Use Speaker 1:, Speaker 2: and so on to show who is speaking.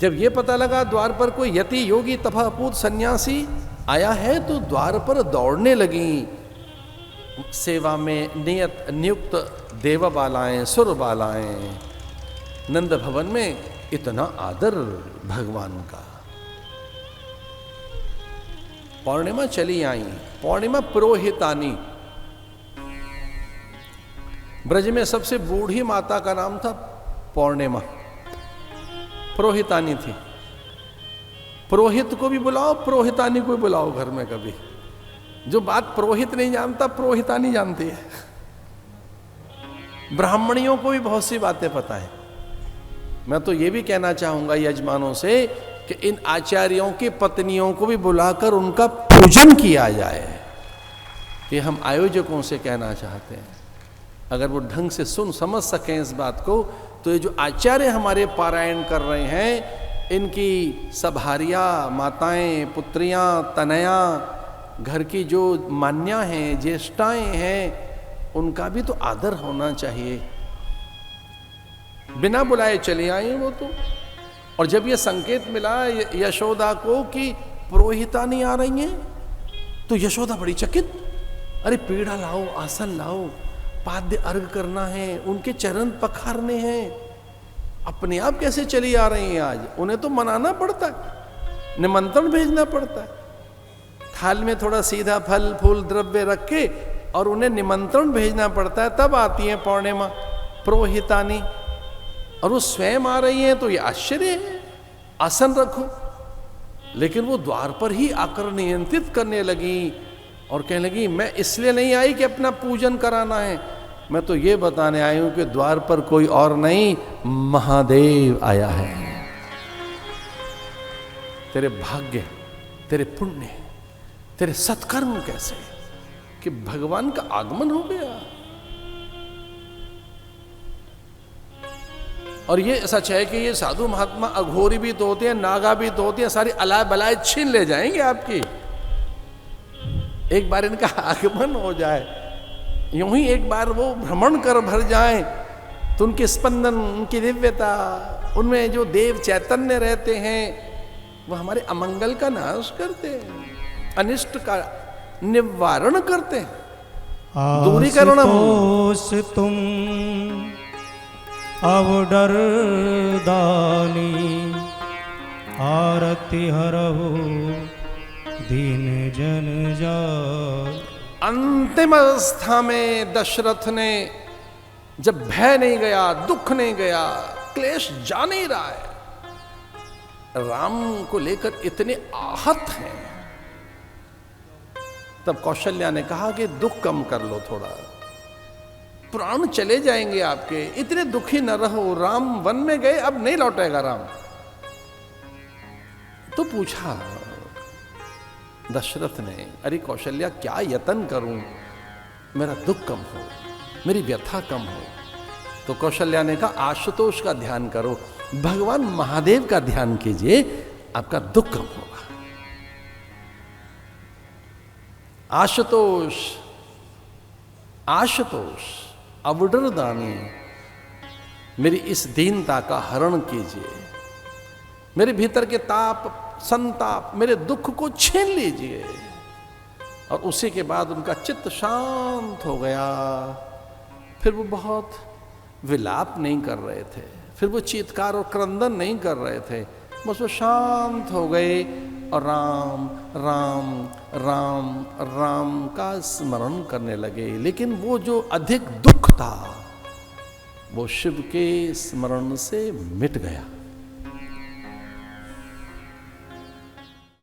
Speaker 1: जब ये पता लगा द्वार पर कोई यति योगी तपःपूत सन्यासी आया है तो द्वार पर दौड़ने लगी। सेवा में नियुक्त देव बालाएं, सुर बालाएं। नंद भवन में इतना आदर भगवान का। पौर्णिमा चली आई, पौर्णिमा पुरोहितानी। ब्रज में सबसे बूढ़ी माता का नाम था पौर्णिमा, पुरोहितानी थी। पुरोहित को भी बुलाओ, पुरोहितानी को भी बुलाओ घर में कभी। जो बात पुरोहित नहीं जानता पुरोहितानी जानती है। ब्राह्मणियों को भी बहुत सी बातें पता है। मैं तो ये भी कहना चाहूंगा यजमानों से कि इन आचार्यों की पत्नियों को भी बुलाकर उनका पूजन किया जाए। कि हम आयोजकों से कहना चाहते हैं, अगर वो ढंग से सुन समझ सकें इस बात को, तो ये जो आचार्य हमारे पारायण कर रहे हैं, इनकी सभारिया, माताएं, पुत्रियां, तनया, घर की जो मान्या हैं, ज्येष्ठाएं हैं, उनका भी तो आदर होना चाहिए। बिना बुलाए चले आए वो तो। और जब ये संकेत मिला यशोदा को कि पुरोहितानी आ रही हैं, तो यशोदा बड़ी चकित। अरे पीढ़ा लाओ, आसन लाओ, पाद्य अर्घ करना है, उनके चरण पखारने हैं। अपने आप कैसे चली आ रही हैं आज? उन्हें तो मनाना पड़ता है, निमंत्रण भेजना पड़ता है। थाल में थोड़ा सीधा फल फूल द्रव्य रख के और उन्हें निमंत्रण भेजना पड़ता है, तब आती हैं पौर्णिमा पुरोहितानी। और वो स्वयं आ रही हैं तो ये आश्चर्य है। आसन रखो, लेकिन वो द्वार पर ही आकर नियंत्रित करने लगी और कहने लगी, मैं इसलिए नहीं आई कि अपना पूजन कराना है, मैं तो ये बताने आई हूं कि द्वार पर कोई और नहीं, महादेव आया है। तेरे भाग्य, तेरे पुण्य, तेरे सत्कर्म कैसे कि भगवान का आगमन हो गया। और ये सच है कि ये साधु महात्मा अघोरी भी तो होते हैं, नागा भी तो होते हैं, सारी अलाय बलाय छीन ले जाएंगे आपकी। एक बार इनका आगमन हो जाए, यूं ही एक बार वो भ्रमण कर भर जाए, तो उनके स्पंदन, उनकी दिव्यता, उनमें जो देव चैतन्य रहते हैं, वो हमारे अमंगल का नाश करते हैं, अनिष्ट का निवारण करते हैं, दूरीकरण।
Speaker 2: तुम अवडर दानी, आरती हरहु दीन जन जान।
Speaker 1: अंतिम अवस्था में दशरथ ने, जब भय नहीं गया, दुख नहीं गया, क्लेश जा नहीं रहा है, राम को लेकर इतने आहत हैं, तब कौशल्या ने कहा कि दुख कम कर लो थोड़ा, प्राण चले जाएंगे आपके, इतने दुखी न रहो, राम वन में गए, अब नहीं लौटेगा राम। तो पूछा दशरथ ने, अरे कौशल्या क्या यत्न करूं, मेरा दुख कम हो, मेरी व्यथा कम हो। तो कौशल्या ने कहा, आशुतोष का ध्यान करो, भगवान महादेव का ध्यान कीजिए, आपका दुख कम होगा। आशुतोष, आशुतोष अवडर दानी, मेरी इस दीनता का हरण कीजिए, मेरे भीतर के ताप संताप, मेरे दुख को छीन लीजिए। और उसी के बाद उनका चित्त शांत हो गया। फिर वो बहुत विलाप नहीं कर रहे थे, फिर वो चीत्कार और क्रंदन नहीं कर रहे थे, बस वो शांत हो गए और राम राम राम राम का स्मरण करने लगे। लेकिन वो जो अधिक दुख था वो शिव के स्मरण से मिट गया।